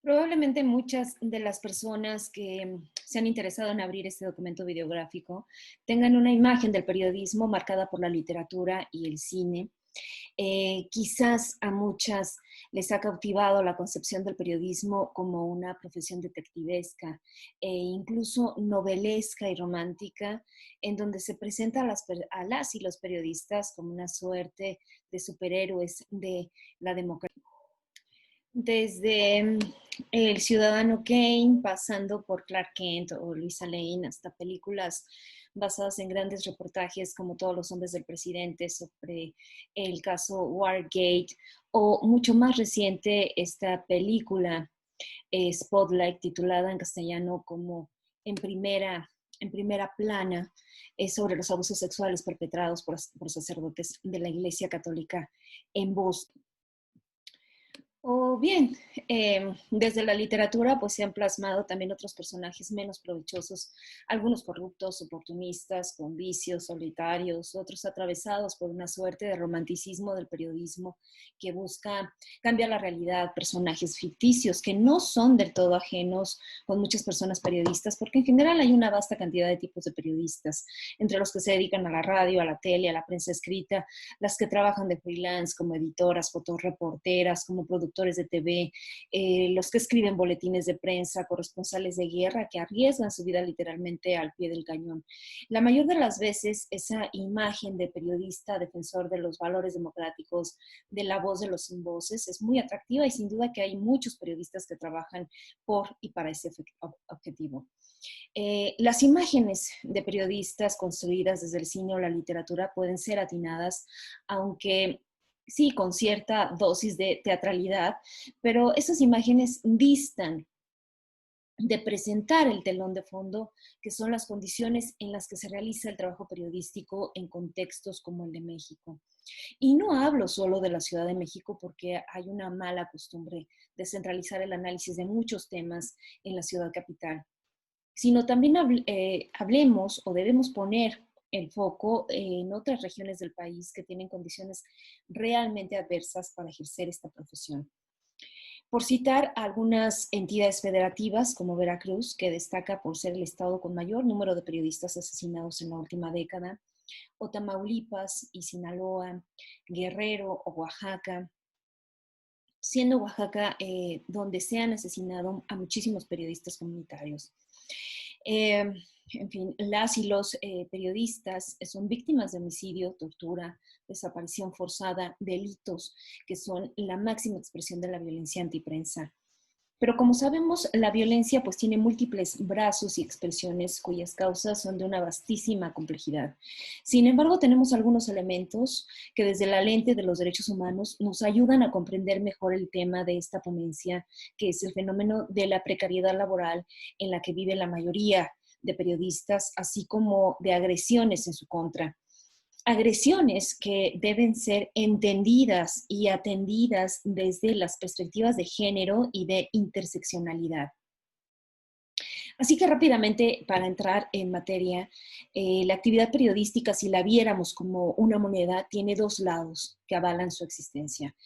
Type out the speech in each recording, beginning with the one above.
Probablemente muchas de las personas que se han interesado en abrir este documento videográfico tengan una imagen del periodismo marcada por la literatura y el cine. Quizás a muchas les ha cautivado la concepción del periodismo como una profesión detectivesca e incluso novelesca y romántica, en donde se presenta a las y los periodistas como una suerte de superhéroes de la democracia. Desde El Ciudadano Kane, pasando por Clark Kent o Luisa Lane, hasta películas basadas en grandes reportajes como Todos los hombres del presidente sobre el caso Watergate, o mucho más reciente esta película Spotlight, titulada en castellano como En primera, en primera plana, sobre los abusos sexuales perpetrados por sacerdotes de la Iglesia Católica en Boston. O bien, desde la literatura pues se han plasmado también otros personajes menos provechosos, algunos corruptos, oportunistas, con vicios, solitarios, otros atravesados por una suerte de romanticismo del periodismo que busca cambiar la realidad, personajes ficticios que no son del todo ajenos con muchas personas periodistas, porque en general hay una vasta cantidad de tipos de periodistas, entre los que se dedican a la radio, a la tele, a la prensa escrita, las que trabajan de freelance como editoras, fotoreporteras, como productores de TV, los que escriben boletines de prensa, corresponsales de guerra que arriesgan su vida literalmente al pie del cañón. La mayor de las veces esa imagen de periodista defensor de los valores democráticos, de la voz de los sin voces, es muy atractiva y sin duda que hay muchos periodistas que trabajan por y para ese objetivo. Las imágenes de periodistas construidas desde el cine o la literatura pueden ser atinadas, aunque sí con cierta dosis de teatralidad, pero esas imágenes distan de presentar el telón de fondo, que son las condiciones en las que se realiza el trabajo periodístico en contextos como el de México. Y no hablo solo de la Ciudad de México porque hay una mala costumbre de centralizar el análisis de muchos temas en la ciudad capital, sino también hablemos o debemos poner el foco en otras regiones del país que tienen condiciones realmente adversas para ejercer esta profesión. Por citar algunas entidades federativas como Veracruz, que destaca por ser el estado con mayor número de periodistas asesinados en la última década, o Tamaulipas y Sinaloa, Guerrero o Oaxaca, siendo Oaxaca donde se han asesinado a muchísimos periodistas comunitarios. Eh, en fin, las y los periodistas son víctimas de homicidio, tortura, desaparición forzada, delitos que son la máxima expresión de la violencia antiprensa. Pero como sabemos, la violencia pues tiene múltiples brazos y expresiones cuyas causas son de una vastísima complejidad. Sin embargo, tenemos algunos elementos que desde la lente de los derechos humanos nos ayudan a comprender mejor el tema de esta ponencia, que es el fenómeno de la precariedad laboral en la que vive la mayoría de periodistas, así como de agresiones en su contra, agresiones que deben ser entendidas y atendidas desde las perspectivas de género y de interseccionalidad. Así que rápidamente, para entrar en materia, la actividad periodística, si la viéramos como una moneda, tiene dos lados que avalan su existencia.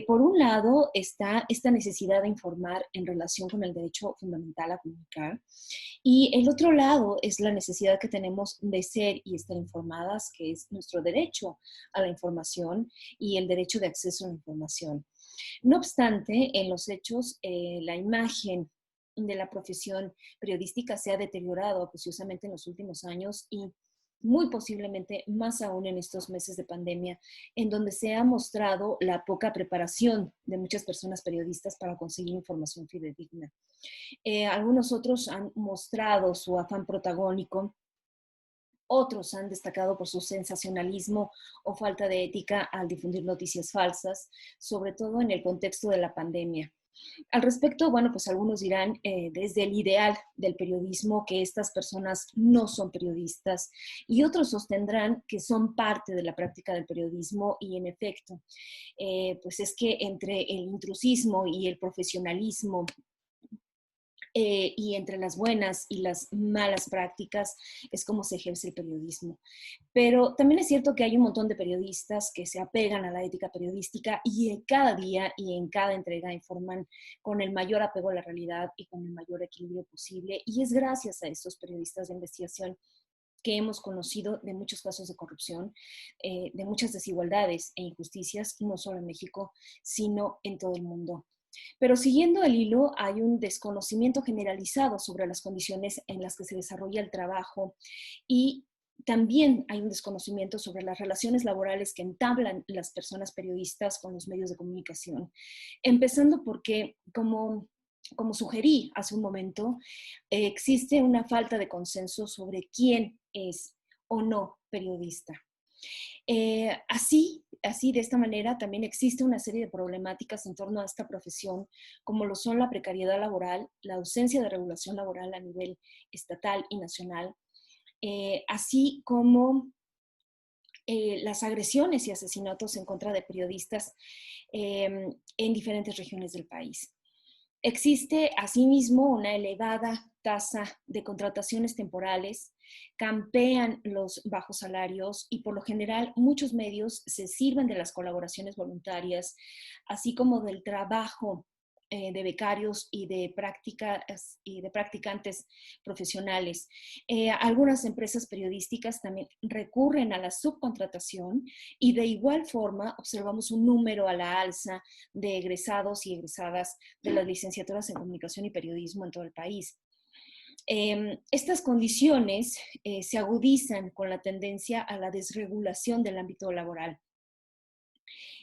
Por un lado está esta necesidad de informar en relación con el derecho fundamental a comunicar, y el otro lado es la necesidad que tenemos de ser y estar informadas, que es nuestro derecho a la información y el derecho de acceso a la información. No obstante, en los hechos, la imagen de la profesión periodística se ha deteriorado acuciosamente en los últimos años y muy posiblemente más aún en estos meses de pandemia, en donde se ha mostrado la poca preparación de muchas personas periodistas para conseguir información fidedigna. Algunos otros han mostrado su afán protagónico, otros han destacado por su sensacionalismo o falta de ética al difundir noticias falsas, sobre todo en el contexto de la pandemia. Al respecto, bueno, pues algunos dirán desde el ideal del periodismo que estas personas no son periodistas y otros sostendrán que son parte de la práctica del periodismo y en efecto, pues es que entre el intrusismo y el profesionalismo Y entre las buenas y las malas prácticas es como se ejerce el periodismo. Pero también es cierto que hay un montón de periodistas que se apegan a la ética periodística y cada día y en cada entrega informan con el mayor apego a la realidad y con el mayor equilibrio posible. Y es gracias a estos periodistas de investigación que hemos conocido de muchos casos de corrupción, de muchas desigualdades e injusticias, no solo en México, sino en todo el mundo. Pero siguiendo el hilo, hay un desconocimiento generalizado sobre las condiciones en las que se desarrolla el trabajo y también hay un desconocimiento sobre las relaciones laborales que entablan las personas periodistas con los medios de comunicación. Empezando porque, como sugerí hace un momento, existe una falta de consenso sobre quién es o no periodista. Así, de esta manera, también existe una serie de problemáticas en torno a esta profesión, como lo son la precariedad laboral, la ausencia de regulación laboral a nivel estatal y nacional, así como las agresiones y asesinatos en contra de periodistas en diferentes regiones del país. Existe asimismo una elevada tasa de contrataciones temporales, campean los bajos salarios y por lo general muchos medios se sirven de las colaboraciones voluntarias, así como del trabajo de becarios y de practicantes profesionales. Algunas empresas periodísticas también recurren a la subcontratación y de igual forma observamos un número a la alza de egresados y egresadas de las licenciaturas en comunicación y periodismo en todo el país. Estas condiciones se agudizan con la tendencia a la desregulación del ámbito laboral.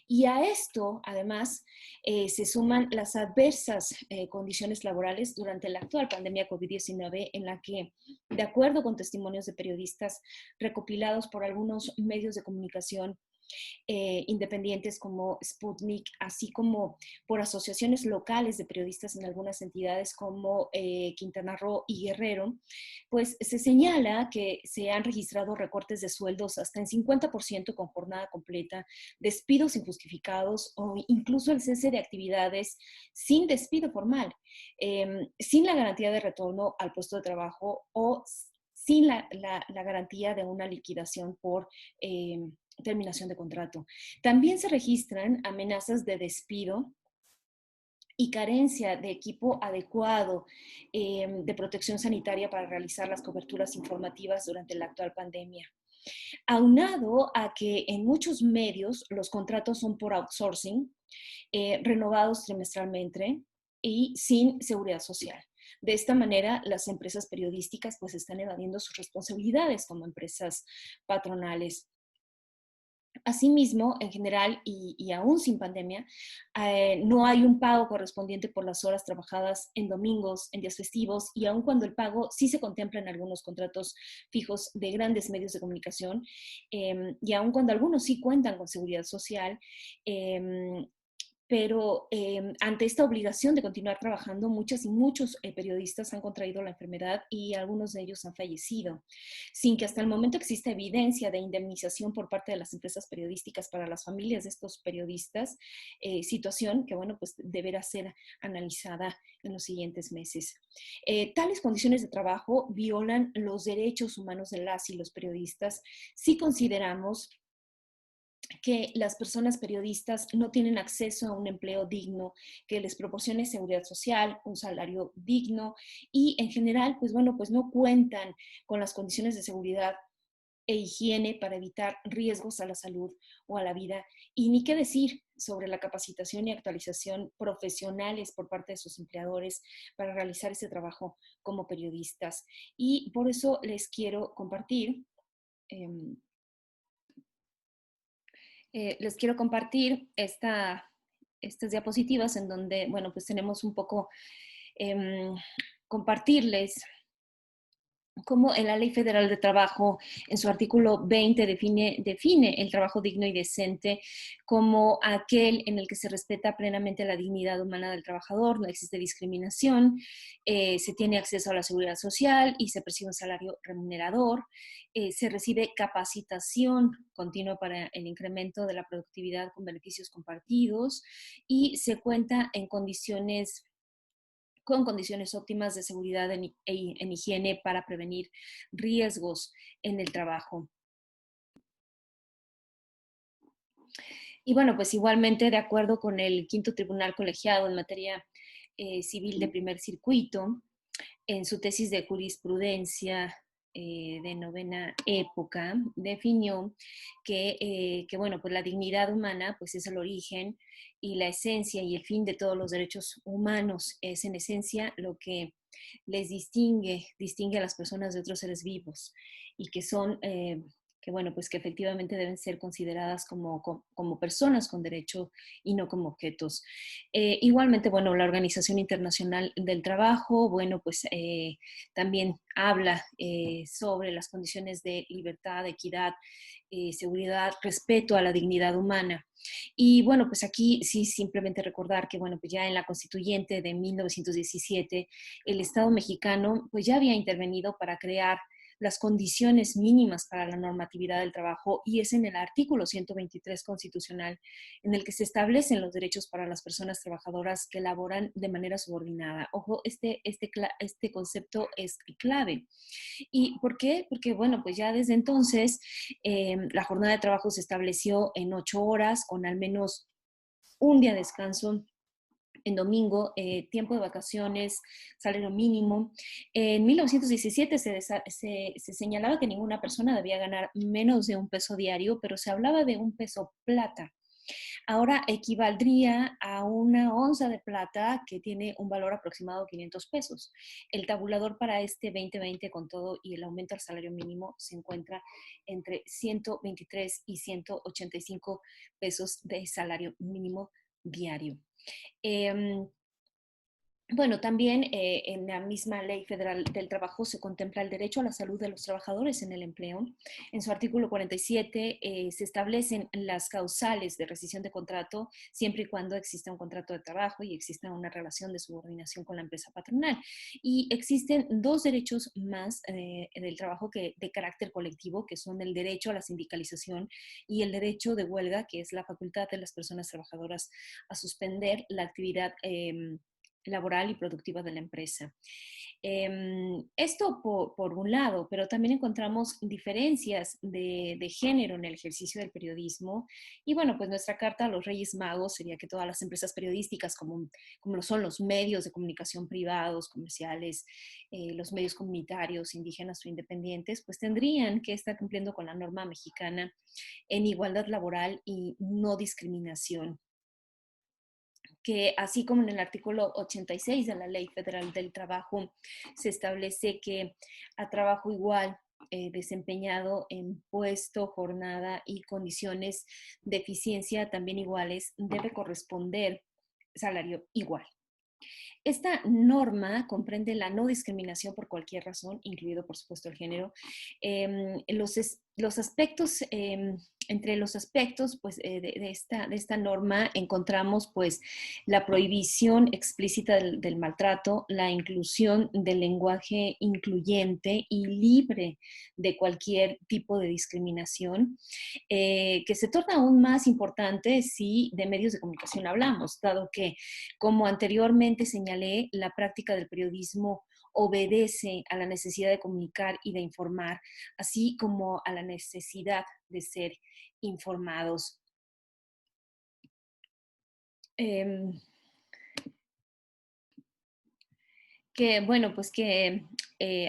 Y a esto, además, se suman las adversas condiciones laborales durante la actual pandemia COVID-19, en la que, de acuerdo con testimonios de periodistas recopilados por algunos medios de comunicación, independientes como Sputnik, así como por asociaciones locales de periodistas en algunas entidades como Quintana Roo y Guerrero, pues se señala que se han registrado recortes de sueldos hasta en 50% con jornada completa, despidos injustificados o incluso el cese de actividades sin despido formal, sin la garantía de retorno al puesto de trabajo o sin la garantía de una liquidación por terminación de contrato. También se registran amenazas de despido y carencia de equipo adecuado de protección sanitaria para realizar las coberturas informativas durante la actual pandemia. Aunado a que en muchos medios los contratos son por outsourcing, renovados trimestralmente y sin seguridad social. De esta manera, las empresas periodísticas pues están evadiendo sus responsabilidades como empresas patronales. Asimismo, en general y aún sin pandemia, no hay un pago correspondiente por las horas trabajadas en domingos, en días festivos, y aun cuando el pago sí se contempla en algunos contratos fijos de grandes medios de comunicación, y aun cuando algunos sí cuentan con seguridad social, pero ante esta obligación de continuar trabajando, muchas y muchos periodistas han contraído la enfermedad y algunos de ellos han fallecido, sin que hasta el momento exista evidencia de indemnización por parte de las empresas periodísticas para las familias de estos periodistas, situación que, bueno, pues deberá ser analizada en los siguientes meses. Tales condiciones de trabajo violan los derechos humanos de las y los periodistas si consideramos que las personas periodistas no tienen acceso a un empleo digno que les proporcione seguridad social, un salario digno y en general, pues bueno, pues no cuentan con las condiciones de seguridad e higiene para evitar riesgos a la salud o a la vida. Y ni qué decir sobre la capacitación y actualización profesionales por parte de sus empleadores para realizar ese trabajo como periodistas. Y por eso les quiero compartir eh, estas diapositivas en donde, bueno, pues tenemos un poco eh, compartirles cómo en la Ley Federal de Trabajo, en su artículo 20, define el trabajo digno y decente como aquel en el que se respeta plenamente la dignidad humana del trabajador, no existe discriminación, se tiene acceso a la seguridad social y se percibe un salario remunerador, se recibe capacitación continua para el incremento de la productividad con beneficios compartidos y se cuenta en condiciones con condiciones óptimas de seguridad en higiene para prevenir riesgos en el trabajo. Y bueno, pues igualmente, de acuerdo con el Quinto Tribunal Colegiado en materia civil de primer circuito, en su tesis de jurisprudencia de novena época, definió bueno, pues la dignidad humana pues es el origen y la esencia y el fin de todos los derechos humanos. Es en esencia lo que les distingue a las personas de otros seres vivos y que son que bueno, pues que efectivamente deben ser consideradas como personas con derecho y no como objetos. Igualmente, bueno, la Organización Internacional del Trabajo, bueno, pues también habla sobre las condiciones de libertad, equidad, seguridad, respeto a la dignidad humana. Y bueno, pues aquí sí simplemente recordar que, bueno, pues ya en la Constituyente de 1917, el Estado mexicano pues ya había intervenido para crear las condiciones mínimas para la normatividad del trabajo y es en el artículo 123 constitucional en el que se establecen los derechos para las personas trabajadoras que laboran de manera subordinada. Ojo, este concepto es clave. ¿Y por qué? Porque, bueno, pues ya desde entonces la jornada de trabajo se estableció en 8 horas con al menos un día de descanso en domingo, tiempo de vacaciones, salario mínimo. En 1917 se señalaba que ninguna persona debía ganar menos de $1 diario, pero se hablaba de $1 plata. Ahora equivaldría a una onza de plata que tiene un valor aproximado de $500. El tabulador para este 2020 con todo y el aumento al salario mínimo se encuentra entre 123 y 185 pesos de salario mínimo diario. Eh, bueno, también en la misma Ley Federal del Trabajo se contempla el derecho a la salud de los trabajadores en el empleo. En su artículo 47 se establecen las causales de rescisión de contrato siempre y cuando exista un contrato de trabajo y exista una relación de subordinación con la empresa patronal. Y existen dos derechos más del trabajo de carácter colectivo, que son el derecho a la sindicalización y el derecho de huelga, que es la facultad de las personas trabajadoras a suspender la actividad laboral y productiva de la empresa. Esto por un lado, pero también encontramos diferencias de género en el ejercicio del periodismo. Y bueno, pues nuestra carta a los Reyes Magos sería que todas las empresas periodísticas, como lo son los medios de comunicación privados, comerciales, los medios comunitarios, indígenas o independientes, pues tendrían que estar cumpliendo con la norma mexicana en igualdad laboral y no discriminación, que así como en el artículo 86 de la Ley Federal del Trabajo se establece que a trabajo igual desempeñado en puesto, jornada y condiciones de eficiencia también iguales, debe corresponder salario igual. Esta norma comprende la no discriminación por cualquier razón, incluido por supuesto el género. Los aspectos, entre los aspectos pues, de esta norma encontramos pues la prohibición explícita del maltrato, la inclusión del lenguaje incluyente y libre de cualquier tipo de discriminación, que se torna aún más importante si de medios de comunicación hablamos, dado que, como anteriormente señalé, la práctica del periodismo obedece a la necesidad de comunicar y de informar, así como a la necesidad de ser informados. Eh, que, bueno, pues que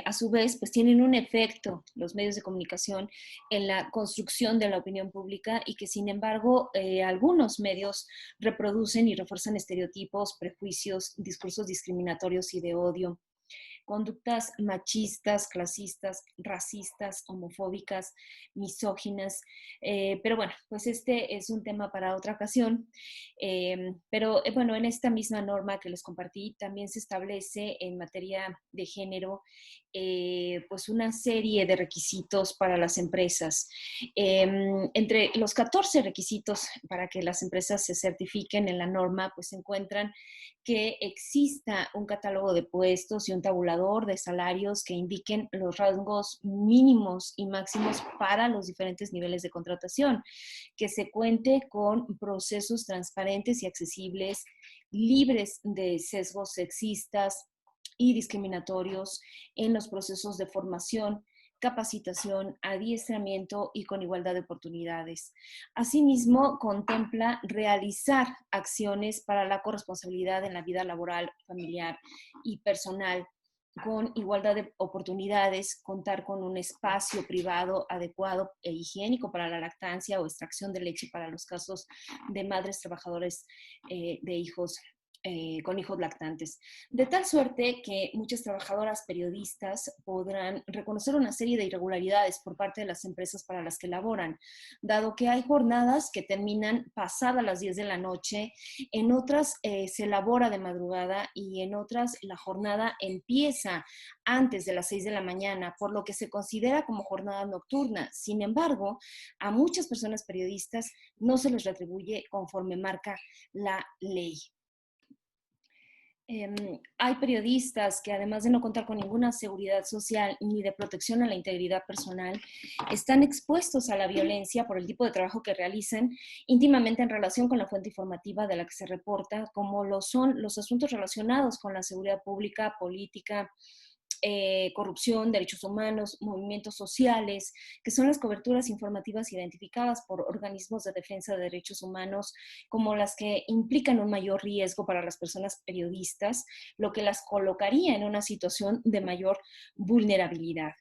a su vez pues tienen un efecto los medios de comunicación en la construcción de la opinión pública y que sin embargo algunos medios reproducen y refuerzan estereotipos, prejuicios, discursos discriminatorios y de odio, conductas machistas, clasistas, racistas, homofóbicas, misóginas. Pero bueno, pues este es un tema para otra ocasión. Pero bueno, en esta misma norma que les compartí también se establece en materia de género pues una serie de requisitos para las empresas. Entre los 14 requisitos para que las empresas se certifiquen en la norma, pues se encuentran que exista un catálogo de puestos y un tabulador de salarios que indiquen los rangos mínimos y máximos para los diferentes niveles de contratación, que se cuente con procesos transparentes y accesibles libres de sesgos sexistas y discriminatorios en los procesos de formación, capacitación, adiestramiento y con igualdad de oportunidades. Asimismo, contempla realizar acciones para la corresponsabilidad en la vida laboral, familiar y personal con igualdad de oportunidades, contar con un espacio privado adecuado e higiénico para la lactancia o extracción de leche para los casos de madres trabajadores de hijos con hijos lactantes. De tal suerte que muchas trabajadoras periodistas podrán reconocer una serie de irregularidades por parte de las empresas para las que laboran, dado que hay jornadas que terminan pasadas las 10 de la noche, en otras se labora de madrugada y en otras la jornada empieza antes de las 6 de la mañana, por lo que se considera como jornada nocturna. Sin embargo, a muchas personas periodistas no se les retribuye conforme marca la ley. Hay periodistas que, además de no contar con ninguna seguridad social ni de protección a la integridad personal, están expuestos a la violencia por el tipo de trabajo que realizan, íntimamente en relación con la fuente informativa de la que se reporta, como lo son los asuntos relacionados con la seguridad pública, política, corrupción, derechos humanos, movimientos sociales, que son las coberturas informativas identificadas por organismos de defensa de derechos humanos como las que implican un mayor riesgo para las personas periodistas, lo que las colocaría en una situación de mayor vulnerabilidad.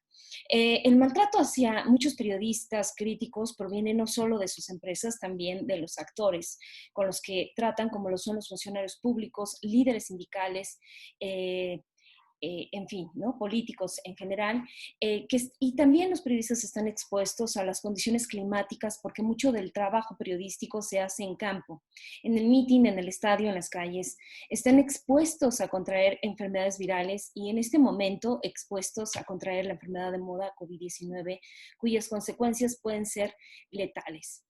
El maltrato hacia muchos periodistas críticos proviene no solo de sus empresas, también de los actores con los que tratan, como lo son los funcionarios públicos, líderes sindicales, en fin, ¿no? Políticos en general, y también los periodistas están expuestos a las condiciones climáticas porque mucho del trabajo periodístico se hace en campo, en el meeting, en el estadio, en las calles, están expuestos a contraer enfermedades virales y en este momento expuestos a contraer la enfermedad de moda COVID-19, cuyas consecuencias pueden ser letales.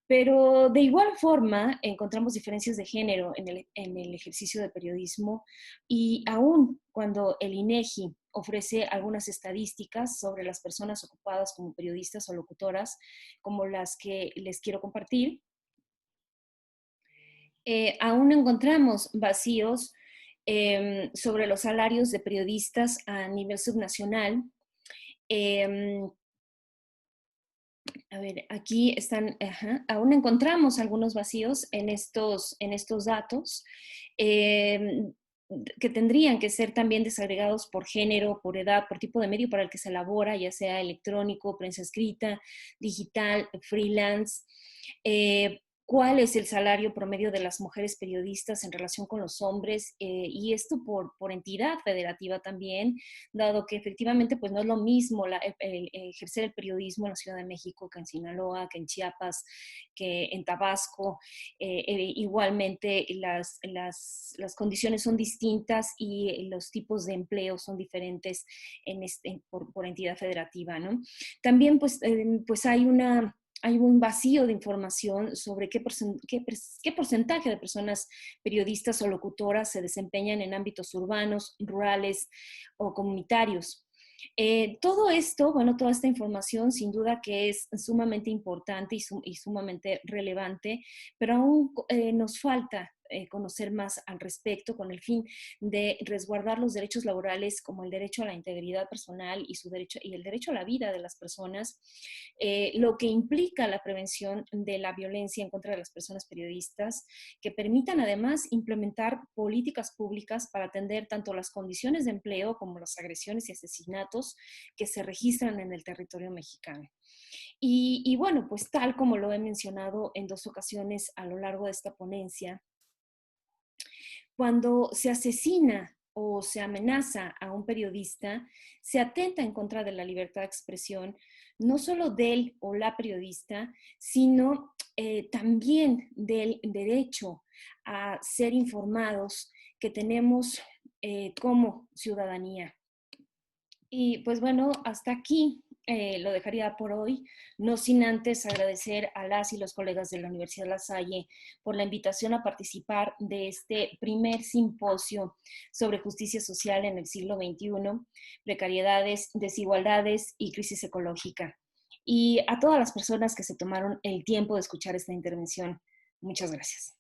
Pero de igual forma encontramos diferencias de género en el ejercicio de periodismo y aún cuando el INEGI ofrece algunas estadísticas sobre las personas ocupadas como periodistas o locutoras, como las que les quiero compartir, aún encontramos vacíos sobre los salarios de periodistas a nivel subnacional. Eh, A ver, aquí están, aún encontramos algunos vacíos en estos datos eh, que tendrían que ser también desagregados por género, por edad, por tipo de medio para el que se elabora, ya sea electrónico, prensa escrita, digital, freelance. ¿Cuál es el salario promedio de las mujeres periodistas en relación con los hombres? Y esto por entidad federativa también, dado que efectivamente pues no es lo mismo ejercer el periodismo en la Ciudad de México que en Sinaloa, que en Chiapas, que en Tabasco. Igualmente las condiciones son distintas y los tipos de empleo son diferentes por entidad federativa, ¿no? También pues hay un vacío de información sobre qué porcentaje de personas periodistas o locutoras se desempeñan en ámbitos urbanos, rurales o comunitarios. Todo esto, bueno, toda esta información sin duda que es sumamente importante y sumamente relevante, pero aún nos falta conocer más al respecto con el fin de resguardar los derechos laborales como el derecho a la integridad personal y el derecho a la vida de las personas, lo que implica la prevención de la violencia en contra de las personas periodistas, que permitan además implementar políticas públicas para atender tanto las condiciones de empleo como las agresiones y asesinatos que se registran en el territorio mexicano. Y bueno, pues tal como lo he mencionado en dos ocasiones a lo largo de esta ponencia, cuando se asesina o se amenaza a un periodista, se atenta en contra de la libertad de expresión, no solo del o la periodista, sino también del derecho a ser informados que tenemos como ciudadanía. Y pues bueno, hasta aquí lo dejaría por hoy, no sin antes agradecer a las y los colegas de la Universidad La Salle por la invitación a participar de este primer simposio sobre justicia social en el siglo XXI, precariedades, desigualdades y crisis ecológica. Y a todas las personas que se tomaron el tiempo de escuchar esta intervención, muchas gracias.